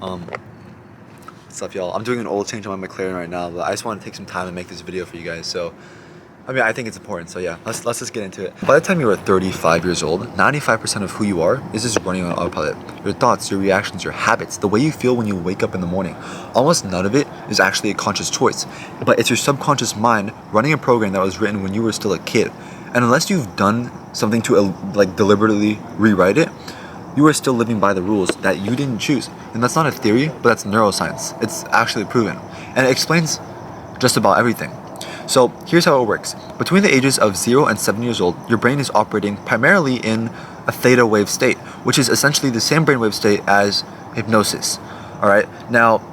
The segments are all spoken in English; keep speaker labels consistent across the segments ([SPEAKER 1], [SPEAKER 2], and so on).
[SPEAKER 1] What's up, y'all? I'm doing an oil change on my McLaren right now, but I just want to take some time to make this video for you guys. So, I think it's important. So yeah, let's just get into it. By the time you are 35 years old, 95% of who you are is just running on autopilot. Your thoughts, your reactions, your habits, the way you feel when you wake up in the morning, almost none of it is actually a conscious choice. But it's your subconscious mind running a program that was written when you were still a kid. And unless you've done something to deliberately rewrite it, you are still living by the rules that you didn't choose. And that's not a theory, but that's neuroscience. It's actually proven. And it explains just about everything. So here's how it works. Between the ages of 0 and 7 years old, your brain is operating primarily in a theta wave state, which is essentially the same brainwave state as hypnosis. Alright? Now,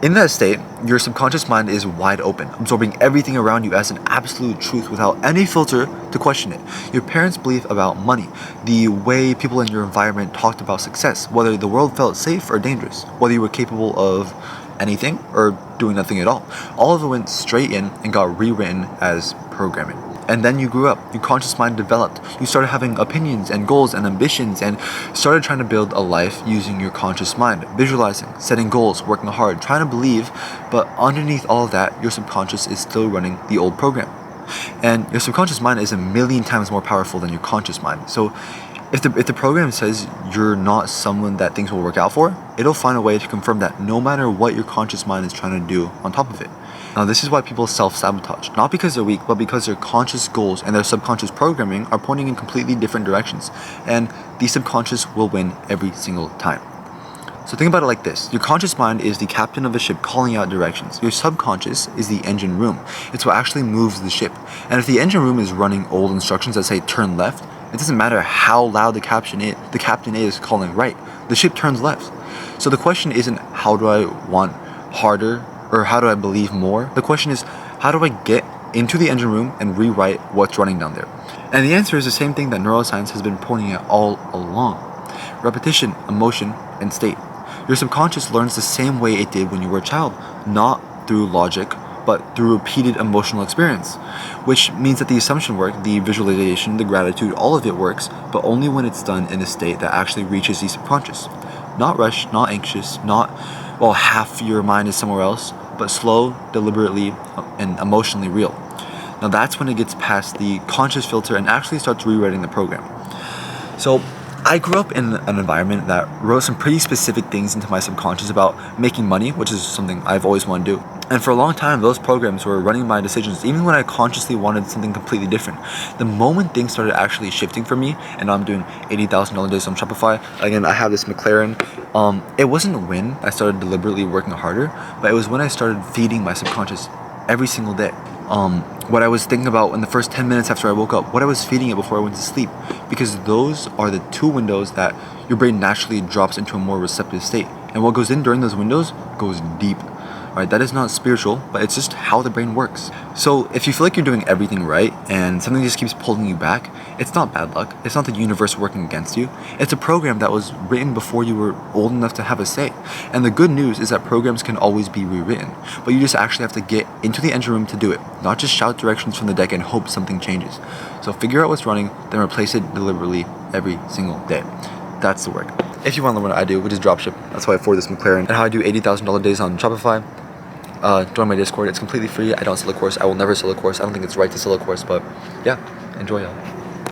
[SPEAKER 1] in that state, your subconscious mind is wide open, absorbing everything around you as an absolute truth without any filter to question it. Your parents' belief about money, the way people in your environment talked about success, whether the world felt safe or dangerous, whether you were capable of anything or doing nothing at all of it went straight in and got rewritten as programming. And then you grew up, your conscious mind developed, you started having opinions and goals and ambitions and started trying to build a life using your conscious mind, visualizing, setting goals, working hard, trying to believe, but underneath all of that, your subconscious is still running the old program. And your subconscious mind is a million times more powerful than your conscious mind. So if the program says you're not someone that things will work out for, it'll find a way to confirm that no matter what your conscious mind is trying to do on top of it. Now, this is why people self-sabotage, not because they're weak, but because their conscious goals and their subconscious programming are pointing in completely different directions, and the subconscious will win every single time. So think about it like this. Your conscious mind is the captain of a ship calling out directions. Your subconscious is the engine room. It's what actually moves the ship. And if the engine room is running old instructions that say turn left, it doesn't matter how loud the captain is calling right. The ship turns left. So the question isn't how do I want harder or how do I believe more? The question is how do I get into the engine room and rewrite what's running down there? And the answer is the same thing that neuroscience has been pointing at all along. Repetition, emotion, and state. Your subconscious learns the same way it did when you were a child, not through logic, but through repeated emotional experience, which means that the assumption work, the visualization, the gratitude, all of it works, but only when it's done in a state that actually reaches the subconscious. Not rushed, not anxious, not, half your mind is somewhere else, but slow, deliberately, and emotionally real. Now that's when it gets past the conscious filter and actually starts rewriting the program. So I grew up in an environment that wrote some pretty specific things into my subconscious about making money, which is something I've always wanted to do. And for a long time, those programs were running my decisions, even when I consciously wanted something completely different. The moment things started actually shifting for me, and now I'm doing $80,000 days on Shopify. Again, I have this McLaren. It wasn't when I started deliberately working harder, but it was when I started feeding my subconscious every single day. What I was thinking about in the first 10 minutes after I woke up, what I was feeding it before I went to sleep, because those are the two windows that your brain naturally drops into a more receptive state. And what goes in during those windows goes deep. Alright, that is not spiritual, but it's just how the brain works. So if you feel like you're doing everything right and something just keeps pulling you back, it's not bad luck. It's not the universe working against you. It's a program that was written before you were old enough to have a say. And the good news is that programs can always be rewritten, but you just actually have to get into the engine room to do it, not just shout directions from the deck and hope something changes. So figure out what's running, then replace it deliberately every single day. That's the work. If you want to learn what I do, which is dropship, that's why I afford this McLaren, and how I do $80,000 days on Shopify, join my Discord. It's completely free. I don't sell a course. I will never sell a course. I don't think it's right to sell a course, but yeah, enjoy, y'all.